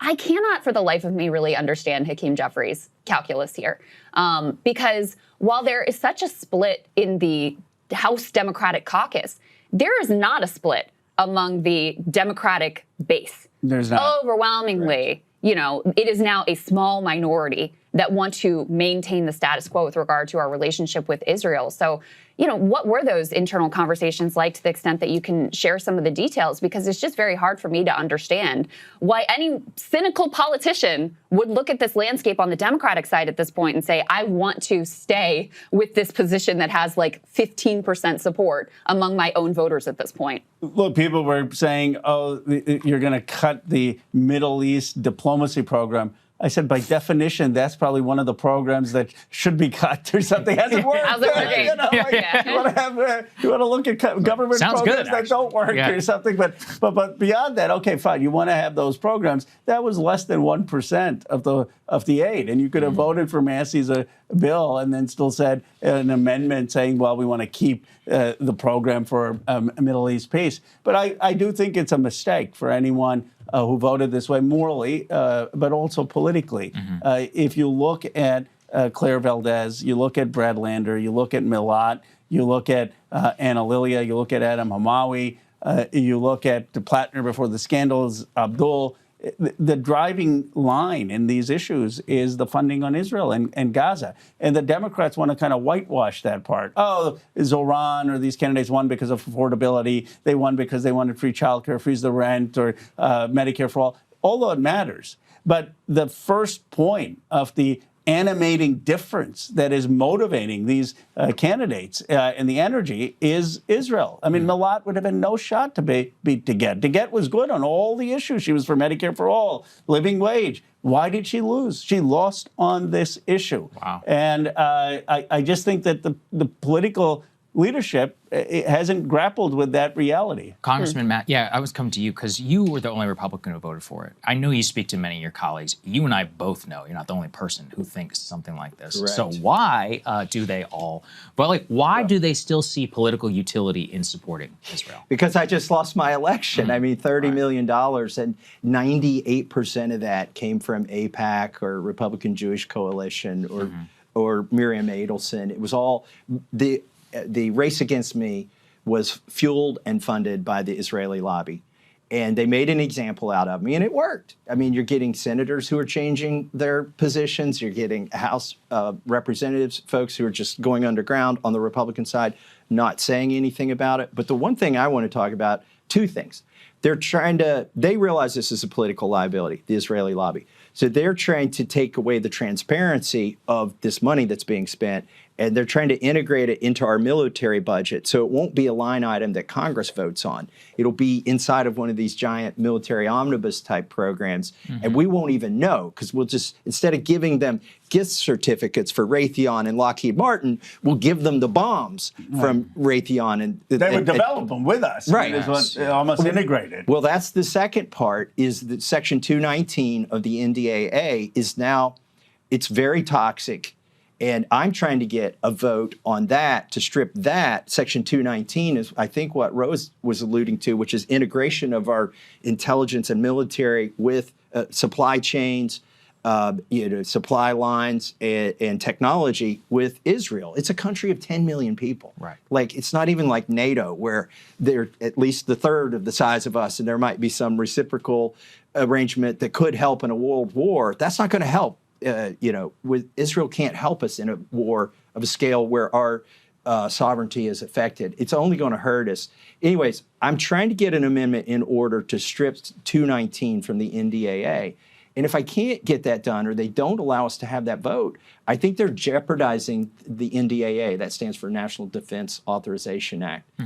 I cannot for the life of me really understand Hakeem Jeffries' calculus here. Because while there is such a split in the House Democratic caucus, there is not a split among the Democratic base. There's not. Overwhelmingly, it is now a small minority that want to maintain the status quo with regard to our relationship with Israel. So, what were those internal conversations like, to the extent that you can share some of the details? Because it's just very hard for me to understand why any cynical politician would look at this landscape on the Democratic side at this point and say, I want to stay with this position that has like 15% support among my own voters at this point. Look, people were saying, you're going to cut the Middle East diplomacy program. I said, by definition, that's probably one of the programs that should be cut or something. Hasn't worked. How's it working? You want to look at government programs that don't work or something. But beyond that, okay, fine. You want to have those programs. That was less than 1% of the aid, and you could have voted for Massie's bill and then still said an amendment saying, well, we want to keep the program for Middle East peace. But I do think it's a mistake for anyone who voted this way morally, but also politically. If you look at Claire Valdez, you look at Brad Lander, you look at Milat, you look at Anna Lilia, you look at Adam Hamawi, you look at the Plattner before the scandals, Abdul. The driving line in these issues is the funding on Israel and Gaza. And the Democrats want to kind of whitewash that part. Oh, Zoran or these candidates won because of affordability. They won because they wanted free childcare, freeze the rent, or Medicare for all. Although it matters. But the first point of the animating difference that is motivating these candidates and the energy is Israel. I mean, Milat would have been no shot to beat DeGette. DeGette was good on all the issues. She was for Medicare for all, living wage. Why did she lose? She lost on this issue. Wow. And I just think that the political leadership hasn't grappled with that reality. Congressman Matt, I was coming to you because you were the only Republican who voted for it. I know you speak to many of your colleagues. You and I both know you're not the only person who thinks something like this. Correct. So why do they all? But why do they still see political utility in supporting Israel? Because I just lost my election. I mean, $30 million, and 98% of that came from AIPAC or Republican Jewish Coalition or Miriam Adelson. It was all the race against me was fueled and funded by the Israeli lobby. And they made an example out of me, and it worked. I mean, you're getting senators who are changing their positions. You're getting House representatives, folks who are just going underground on the Republican side, not saying anything about it. But the one thing I want to talk about, two things. They realize this is a political liability, the Israeli lobby. So they're trying to take away the transparency of this money that's being spent, and they're trying to integrate it into our military budget. So it won't be a line item that Congress votes on. It'll be inside of one of these giant military omnibus type programs. And we won't even know, because we'll just, instead of giving them gift certificates for Raytheon and Lockheed Martin, we'll give them the bombs from Raytheon. And they would develop them with us. Right. Almost integrated. Well, that's the second part, is that Section 219 of the NDAA is now, it's very toxic. And I'm trying to get a vote on that to strip that. Section 219 is, I think, what Rose was alluding to, which is integration of our intelligence and military with supply chains, supply lines and technology with Israel. It's a country of 10 million people. Right. Like, it's not even like NATO, where they're at least the third of the size of us, and there might be some reciprocal arrangement that could help in a world war. That's not going to help. With Israel can't help us in a war of a scale where our sovereignty is affected. It's only going to hurt us. Anyways, I'm trying to get an amendment in order to strip 219 from the NDAA. And if I can't get that done, or they don't allow us to have that vote, I think they're jeopardizing the NDAA. That stands for National Defense Authorization Act.